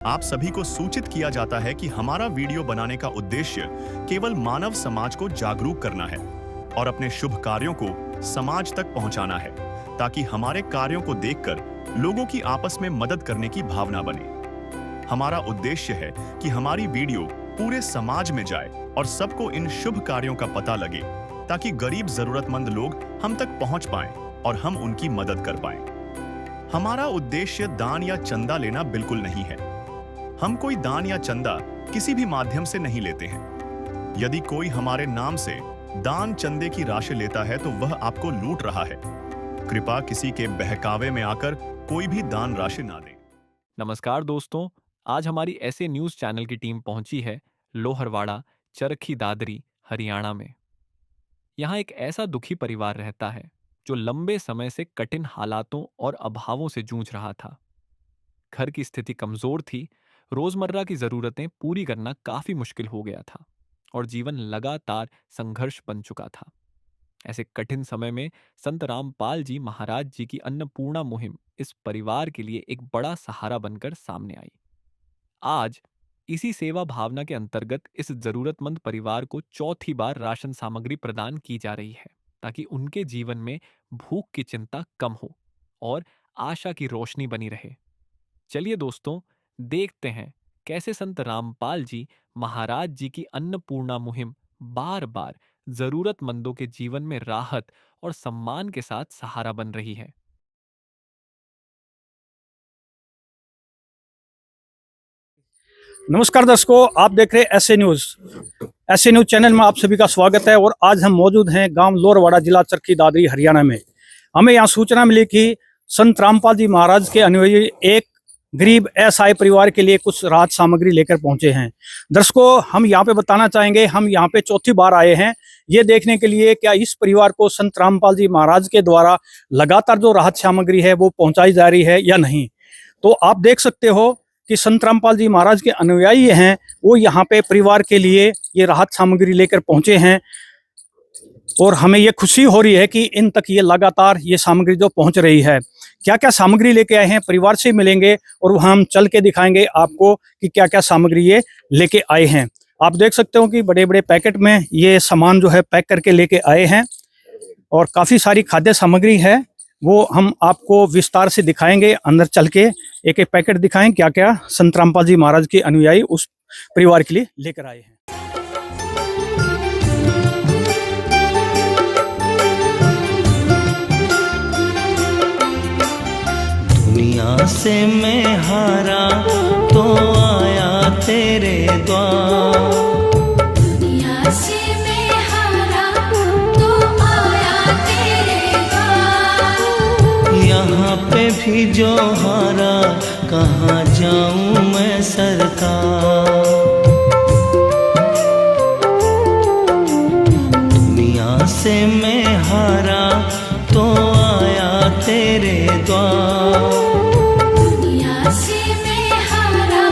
आप सभी को सूचित किया जाता है कि हमारा वीडियो बनाने का उद्देश्य केवल मानव समाज को जागरूक करना है और अपने शुभ कार्यों को समाज तक पहुंचाना है, ताकि हमारे कार्यों को देखकर लोगों की आपस में मदद करने की भावना बने। हमारा उद्देश्य है कि हमारी वीडियो पूरे समाज में जाए और सबको इन शुभ कार्यों का पता लगे, ताकि गरीब जरूरतमंद लोग हम तक पहुंच पाएं और हम उनकी मदद कर पाएं। हमारा उद्देश्य दान या चंदा लेना बिल्कुल नहीं है। हम कोई दान या चंदा किसी भी माध्यम से नहीं लेते हैं। यदि कोई हमारे नाम से दान चंदे की राशि लेता है तो वह आपको लूट रहा है। कृपया किसी के बहकावे में आकर कोई भी दान राशि ना दें। नमस्कार दोस्तों, आज हमारी ऐसे न्यूज़ चैनल की टीम पहुंची है लोहरवाड़ा, चरखी दादरी, हरियाणा में। यहाँ एक ऐसा दुखी परिवार रहता है जो लंबे समय से कठिन हालातों और अभावों से जूझ रहा था। घर की स्थिति कमजोर थी, रोजमर्रा की जरूरतें पूरी करना काफी मुश्किल हो गया था और जीवन लगातार संघर्ष बन चुका था। ऐसे कठिन समय में संत रामपाल जी महाराज जी की अन्नपूर्णा मुहिम इस परिवार के लिए एक बड़ा सहारा बनकर सामने आई। आज इसी सेवा भावना के अंतर्गत इस जरूरतमंद परिवार को चौथी बार राशन सामग्री प्रदान की जा रही है, ताकि उनके जीवन में भूख की चिंता कम हो और आशा की रोशनी बनी रहे। चलिए दोस्तों, देखते हैं कैसे संत रामपाल जी महाराज जी की अन्नपूर्णा मुहिम बार बार जरूरतमंदों के जीवन में राहत और सम्मान के साथ सहारा बन रही है। नमस्कार दर्शकों, आप देख रहे हैं ऐसे न्यूज चैनल में आप सभी का स्वागत है। और आज हम मौजूद हैं गांव लोहरवाड़ा, जिला चरखी दादरी, हरियाणा में। हमें यहां सूचना मिली कि संत रामपाल जी महाराज के अनुयायी एक गरीब असहाय परिवार के लिए कुछ राहत सामग्री लेकर पहुंचे हैं। दर्शकों, हम यहां पे बताना चाहेंगे, हम यहां पे चौथी बार आए हैं ये देखने के लिए क्या इस परिवार को संत रामपाल जी महाराज के द्वारा लगातार जो राहत सामग्री है वो पहुंचाई जा रही है या नहीं। तो आप देख सकते हो कि संत रामपाल जी महाराज के अनुयायी हैं, वो यहाँ पे परिवार के लिए ये राहत सामग्री लेकर पहुंचे हैं। और हमें ये खुशी हो रही है कि इन तक ये लगातार ये सामग्री जो पहुंच रही है। क्या क्या सामग्री लेके आए हैं, परिवार से मिलेंगे और वहाँ हम चल के दिखाएंगे आपको कि क्या क्या सामग्री ये लेके आए हैं। आप देख सकते हो कि बड़े बड़े पैकेट में ये सामान जो है पैक करके लेके आए हैं और काफ़ी सारी खाद्य सामग्री है, वो हम आपको विस्तार से दिखाएंगे। अंदर चल के एक एक पैकेट दिखाएं क्या क्या संत रामपाल जी महाराज के अनुयायी उस परिवार के लिए लेकर आए हैं। दुनिया से मैं हारा तो आया तेरे द्वार, दुनिया से मैं हारा तो आया तेरे द्वार। यहाँ पे भी जो हारा कहाँ जाऊँ मैं सरकार। दुनिया से मैं हारा तो आया तेरे द्वार, दुनिया से मैं हारा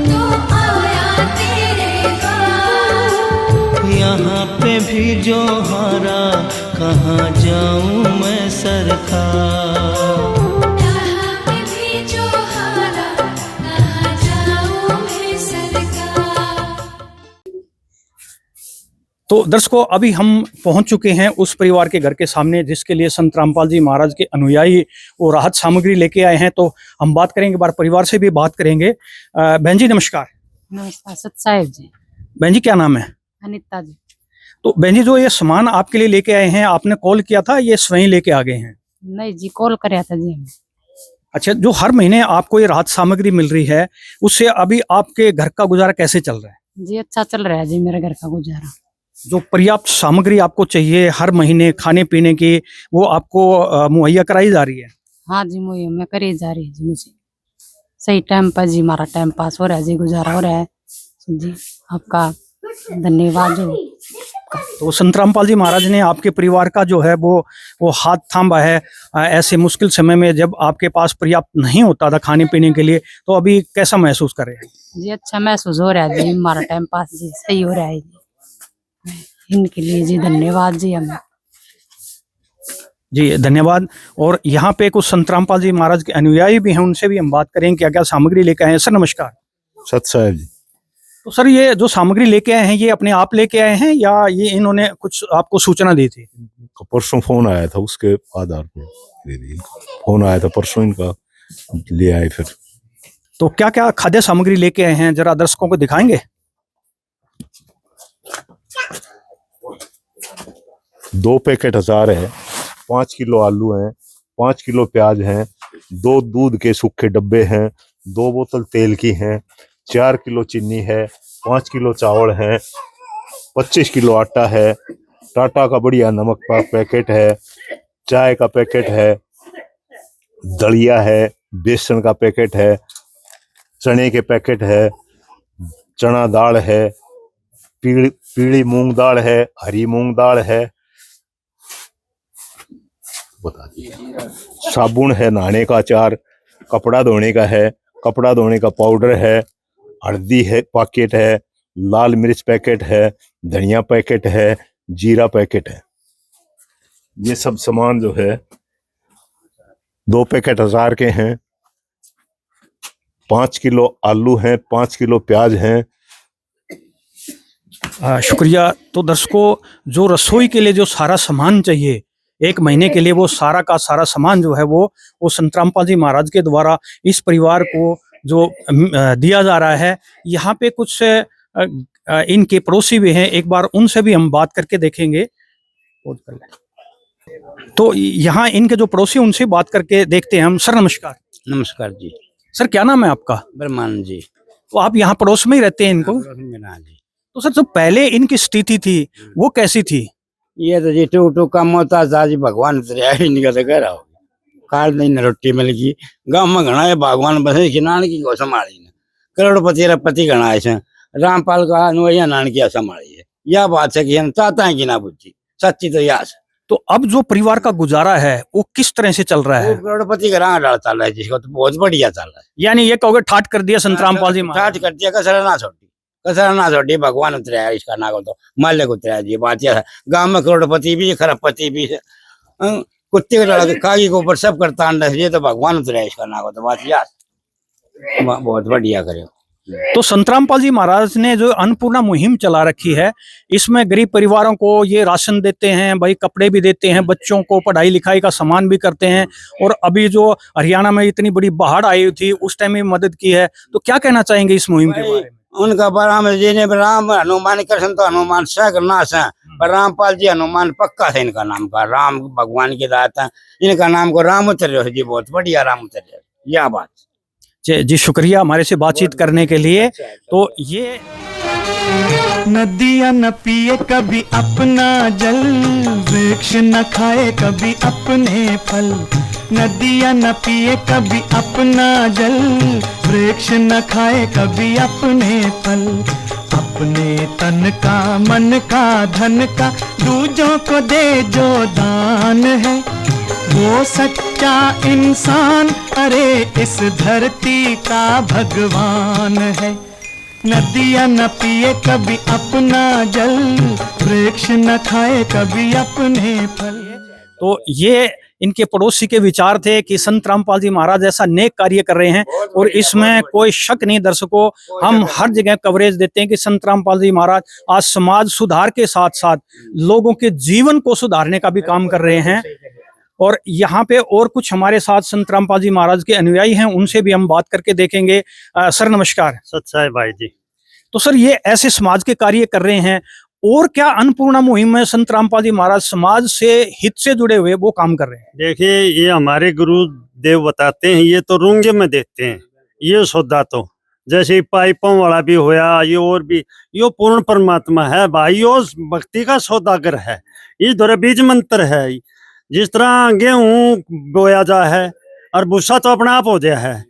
तो आया तेरे द्वार। यहाँ पे भी जो हारा कहाँ जाऊँ मैं सरकार। यहाँ पे भी जो हारा कहाँ जाऊँ मैं सरकार। तो दर्शकों, अभी हम पहुंच चुके हैं उस परिवार के घर के सामने जिसके लिए संत रामपाल जी महाराज के अनुयायी वो राहत सामग्री लेके आए हैं। तो हम बात करेंगे, बार परिवार से भी बात करेंगे। बहन जी नमस्कार। नमस्कार सत साहेब जी। बहन जी क्या नाम है? अनिता जी। तो बहन जी, जो ये सामान आपके लिए लेके आए हैं, आपने कॉल किया था, ये स्वयं लेके आ गए हैं? नहीं जी, कॉल कराया था जी हमें। अच्छा, जो हर महीने आपको ये राहत सामग्री मिल रही है, उससे अभी आपके घर का गुजारा कैसे चल रहा है? जी अच्छा चल रहा है जी मेरे घर का गुजारा। जो पर्याप्त सामग्री आपको चाहिए हर महीने खाने पीने की, वो आपको मुहैया कराई जा रही है? हाँ जी, मुझे मैं करी जा रही है जी। मुझे सही टाइम पर जी हमारा टाइम पास हो रहा है जी, गुजारा हो रहा है जी। आपका धन्यवाद जो। तो संत रामपाल जी महाराज ने आपके परिवार का जो है वो हाथ थामा है ऐसे मुश्किल समय में, जब आपके पास पर्याप्त नहीं होता था खाने पीने के लिए। तो अभी कैसा महसूस कर रहे हैं जी? अच्छा महसूस हो रहा है जी, हमारा टाइम पास जी सही हो रहा है जी। इनके लिए जी धन्यवाद जी। हमें जी धन्यवाद। और यहाँ पे कुछ संत रामपाल जी महाराज के अनुयायी भी हैं, उनसे भी हम बात करें क्या क्या सामग्री लेकर आए हैं। सर नमस्कार। सत साहब जी। तो सर ये जो सामग्री लेके आए हैं ये अपने आप लेके आए हैं या ये इन्होंने कुछ आपको सूचना दी थी? परसों फोन आया था, उसके आधार पर दे दी। फोन आया था परसों, इनका ले आए फिर। तो क्या क्या खाद्य सामग्री लेके आए हैं जरा दर्शकों को दिखाएंगे? 2 पैकेट अचार है, 5 किलो आलू हैं, 5 किलो प्याज हैं, 2 दूध के सूखे डब्बे हैं, 2 बोतल तेल की हैं, 4 किलो चीनी है, 5 किलो चावल है, 25 किलो आटा है, टाटा का बढ़िया नमक का पैकेट है, चाय का पैकेट है, दलिया है, बेसन का पैकेट है, चने के पैकेट है, चना दाल है, पीली मूंग दाल है, हरी मूंग दाल है, बता दीजिए, साबुन है, नहाने का अचार, कपड़ा धोने का है, कपड़ा धोने का पाउडर है, हल्दी है पैकेट है, लाल मिर्च पैकेट है, धनिया पैकेट है, जीरा पैकेट है। ये सब सामान जो है 2 पैकेट अचार के हैं, 5 किलो आलू हैं, 5 किलो प्याज हैं। शुक्रिया। तो दर्शकों, जो रसोई के लिए जो सारा सामान चाहिए 1 महीने के लिए, वो सारा का सारा सामान जो है वो संत रामपाल जी महाराज के द्वारा इस परिवार को जो दिया जा रहा है। यहाँ पे कुछ इनके पड़ोसी भी हैं, एक बार उनसे भी हम बात करके देखेंगे। तो यहाँ इनके जो पड़ोसी, उनसे बात करके देखते हैं हम। सर नमस्कार। नमस्कार जी। सर क्या नाम है आपका? ब्रह्मानंद जी। तो आप यहाँ पड़ोस में ही रहते हैं इनको? जी। तो सर जो पहले इनकी स्थिति थी वो कैसी थी? ये तो जी टू टू कम होता जी, भगवान उतरिया इनका तो कह रहा हो काल नहीं न रोटी मिल गई। गाँव में घना है भगवान बसे किनान की को संभाली न करोड़पति रपति घना है, रामपाल का अनुया नान की संभाली है। यह बात है कि हम चाहता है कि ना बुद्धि सच्ची तो यह। तो अब जो परिवार का गुजारा है वो किस तरह से चल रहा है? करोड़पति का राह चल रहा है जिसको तो बहुत बढ़िया चल रहा है। यानी ये कहोगे ठाट कर दिया संत रामपाल जी महाराज? ठाट कर दिया, कसरा ना छोटी भगवान उतराया इसका ना को तो माल्य को उतराया जी। बात यह है गाँव में करोड़पति भी खरबपति भी है, कुत्ते के लड़के कागी के ऊपर सब करता है, ये तो भगवान उतराया इसका ना को तो। बात यार बहुत बढ़िया करे। तो संत रामपाल जी महाराज ने जो अन्नपूर्णा मुहिम चला रखी है, इसमें गरीब परिवारों को ये राशन देते हैं, भाई कपड़े भी देते हैं, बच्चों को पढ़ाई लिखाई का सामान भी करते हैं। और अभी जो हरियाणा में इतनी बड़ी बाढ़ आई थी उस टाइम में मदद की है। तो क्या कहना चाहेंगे इस मुहिम के बारे में? उनका बराम जी ने राम हनुमान कृष्ण तो हनुमान नाश है, पर रामपाल जी हनुमान पक्का है इनका नाम का। राम भगवान की दाता, इनका नाम को राम उतर जी, बहुत बढ़िया राम उतर। यह बात जी शुक्रिया हमारे से बातचीत करने के लिए। तो ये नदियाँ न पिए कभी अपना जल, वृक्ष न खाए कभी अपने फल। नदियाँ न पिए कभी अपना जल, वृक्ष न खाए कभी अपने फल। अपने तन का मन का धन का दूजों को दे जो दान है, वो सच्चा इंसान अरे इस धरती का भगवान है। नदियाँ न पिए कभी अपना जल, वृक्ष न खाए कभी अपने फल। तो ये इनके पड़ोसी के विचार थे कि संत रामपाल जी महाराज ऐसा नेक कार्य कर रहे हैं, और इसमें कोई शक नहीं दर्शकों, हम हर जगह कवरेज देते हैं कि संत रामपाल जी महाराज आज समाज सुधार के साथ साथ लोगों के जीवन को सुधारने का भी काम कर रहे हैं। और यहाँ पे और कुछ हमारे साथ संत रामपाल जी महाराज के अनुयायी हैं, उनसे भी हम बात करके देखेंगे। सर नमस्कार। सच्चाई भाई जी। तो सर ये ऐसे समाज के कार्य कर रहे हैं, और क्या अन्नपूर्णा मुहिम में संत रामपाल जी महाराज समाज से हित से जुड़े हुए वो काम कर रहे हैं? देखिए ये हमारे गुरु देव बताते हैं, ये तो रूंगे में देते हैं ये सौदा। तो जैसे पाइपों वाला भी होया, ये और भी, यो पूर्ण परमात्मा है भाई, यो भक्ति का सौदागर है। ये धोरे बीज मंत्र है। जिस तरह गेहूं बोया जा है और भूसा तो अपना आप हो गया है,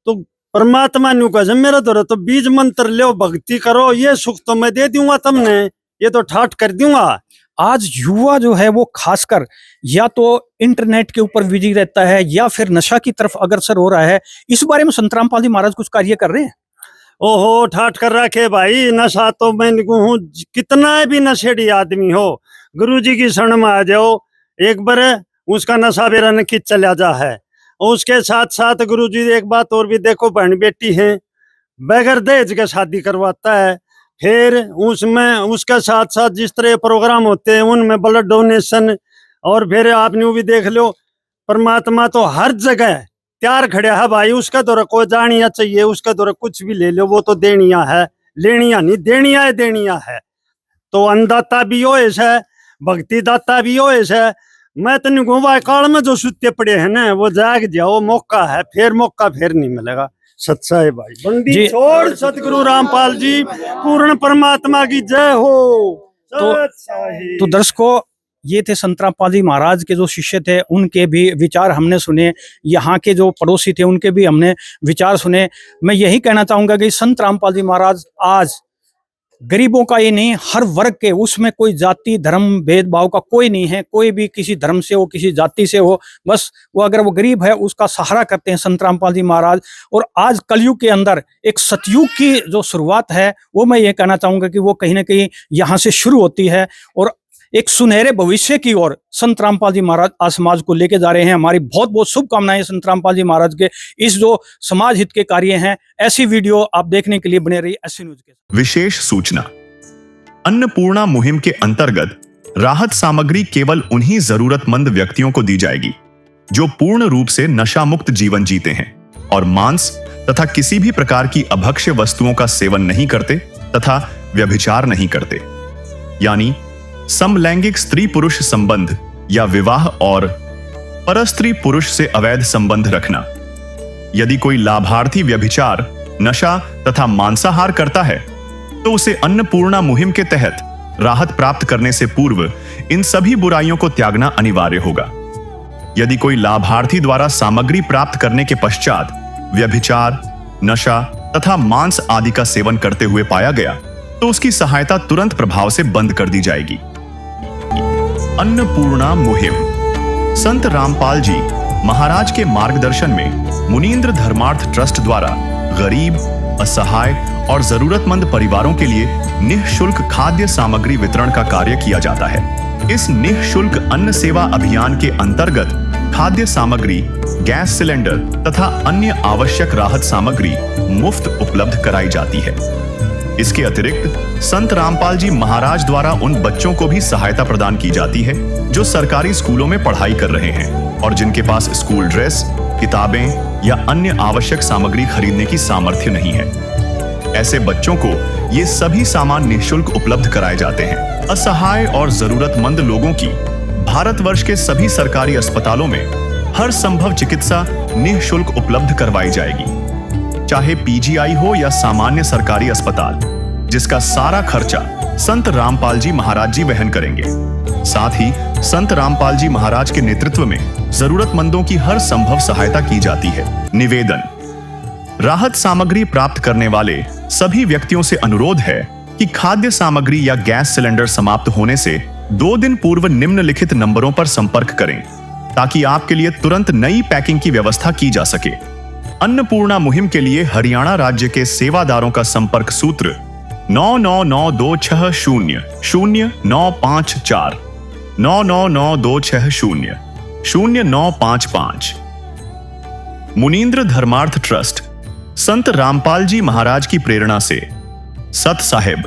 तो परमात्मा न्यू कह मेरा धोरे तो बीज मंत्र लो, भक्ति करो, ये सुख तो मैं दे दूंगा तुमने, ये तो ठाट कर दूंगा। आज युवा जो है वो खासकर या तो इंटरनेट के ऊपर बिजी रहता है या फिर नशा की तरफ अग्रसर हो रहा है। इस बारे में संत रामपाल जी महाराज कुछ कार्य कर रहे हैं? ओहो ठाट कर रखे भाई। नशा तो मैं हूँ, कितना भी नशेड़ी आदमी हो, गुरु जी की शरण में आ जाओ, एक बार उसका नशा बेरा न खींच चला जा है। और उसके साथ साथ गुरु जी एक बात और भी देखो, बहन बेटी हैं, बगैर दहेज के शादी करवाता है। फिर उसमें उसके साथ साथ जिस तरह प्रोग्राम होते हैं उनमें ब्लड डोनेशन, और फिर आपने वो भी देख लो, परमात्मा तो हर जगह तैयार खड़ा है भाई। उसका दौरा कोई जानिया चाहिए, उसका दौरा कुछ भी ले लो, वो तो देनिया है, लेनिया नहीं, देनिया है, देनिया है। तो अन्नदाता भी हो है, भक्ति दाता भी हो है। मैं तो निगुवा काल में जो सुते पड़े हैं ना, वो जाग जाओ, मौका है, फिर मौका फिर नहीं मिलेगा। सच्चा है भाई। बंदी जी। छोड़ सतगुरु रामपाल जी, पूर्ण परमात्मा की जय हो। तो दर्शकों, ये थे संत रामपाल जी महाराज के जो शिष्य थे, उनके भी विचार हमने सुने। यहाँ के जो पड़ोसी थे उनके भी हमने विचार सुने। मैं यही कहना चाहूंगा कि संत रामपाल जी महाराज आज गरीबों का ये नहीं, हर वर्ग के, उसमें कोई जाति धर्म भेदभाव का कोई नहीं है। कोई भी किसी धर्म से हो, किसी जाति से हो, बस वो अगर वो गरीब है उसका सहारा करते हैं संत रामपाल जी महाराज। और आज कलयुग के अंदर एक सतयुग की जो शुरुआत है, वो मैं ये कहना चाहूंगा कि वो कहीं ना कहीं यहाँ से शुरू होती है और एक सुनहरे भविष्य की ओर संत रामपाल जी महाराज आज समाज को लेके जा रहे हैं। हमारी बहुत बहुत शुभकामनाएं संत रामपाल जी महाराज के इस जो समाज हित के कार्य हैं। ऐसी वीडियो आप देखने के लिए बने रहिए एससी न्यूज के साथ। विशेष सूचना, अन्नपूर्णा मुहिम के अंतर्गत राहत सामग्री केवल उन्हीं जरूरतमंद व्यक्तियों को दी जाएगी जो पूर्ण रूप से नशा मुक्त जीवन जीते हैं और मांस तथा किसी भी प्रकार की अभक्ष्य वस्तुओं का सेवन नहीं करते तथा व्यभिचार नहीं करते, यानी समलैंगिक स्त्री पुरुष संबंध या विवाह और परस्त्री पुरुष से अवैध संबंध रखना। यदि कोई लाभार्थी व्यभिचार, नशा तथा मांसाहार करता है तो उसे अन्नपूर्णा मुहिम के तहत राहत प्राप्त करने से पूर्व इन सभी बुराइयों को त्यागना अनिवार्य होगा। यदि कोई लाभार्थी द्वारा सामग्री प्राप्त करने के पश्चात व्यभिचार, नशा तथा मांस आदि का सेवन करते हुए पाया गया तो उसकी सहायता तुरंत प्रभाव से बंद कर दी जाएगी। अन्नपूर्णा मुहिम संत रामपाल जी महाराज के मार्गदर्शन में मुनींद्र धर्मार्थ ट्रस्ट द्वारा गरीब, असहाय और जरूरतमंद परिवारों के लिए निःशुल्क खाद्य सामग्री वितरण का कार्य किया जाता है। इस निःशुल्क अन्न सेवा अभियान के अंतर्गत खाद्य सामग्री, गैस सिलेंडर तथा अन्य आवश्यक राहत सामग्री मुफ्त उपलब्ध कराई जाती है। इसके अतिरिक्त संत रामपाल जी महाराज द्वारा उन बच्चों को भी सहायता प्रदान की जाती है जो सरकारी स्कूलों में पढ़ाई कर रहे हैं और जिनके पास स्कूल ड्रेस, किताबें या अन्य आवश्यक सामग्री खरीदने की सामर्थ्य नहीं है। ऐसे बच्चों को ये सभी सामान निःशुल्क उपलब्ध कराए जाते हैं। असहाय और जरूरतमंद लोगों की भारतवर्ष के सभी सरकारी अस्पतालों में हर संभव चिकित्सा निःशुल्क उपलब्ध करवाई जाएगी, चाहे पीजीआई हो या सामान्य सरकारी अस्पताल, जिसका सारा खर्चा संत रामपाल जी महाराज जी वहन करेंगे। साथ ही संत रामपाल जी महाराज के नेतृत्व में जरूरतमंदों की हर संभव सहायता की जाती है। निवेदन, राहत सामग्री प्राप्त करने वाले सभी व्यक्तियों से अनुरोध है कि खाद्य सामग्री या गैस सिलेंडर समाप्त होने से 2 दिन पूर्व निम्नलिखित नंबरों पर संपर्क करें ताकि आपके लिए तुरंत नई पैकिंग की व्यवस्था की जा सके। अन्नपूर्णा मुहिम के लिए हरियाणा राज्य के सेवादारों का संपर्क सूत्र 9992600954 9992600955। मुनींद्र धर्मार्थ ट्रस्ट संत रामपाल जी महाराज की प्रेरणा से सत साहिब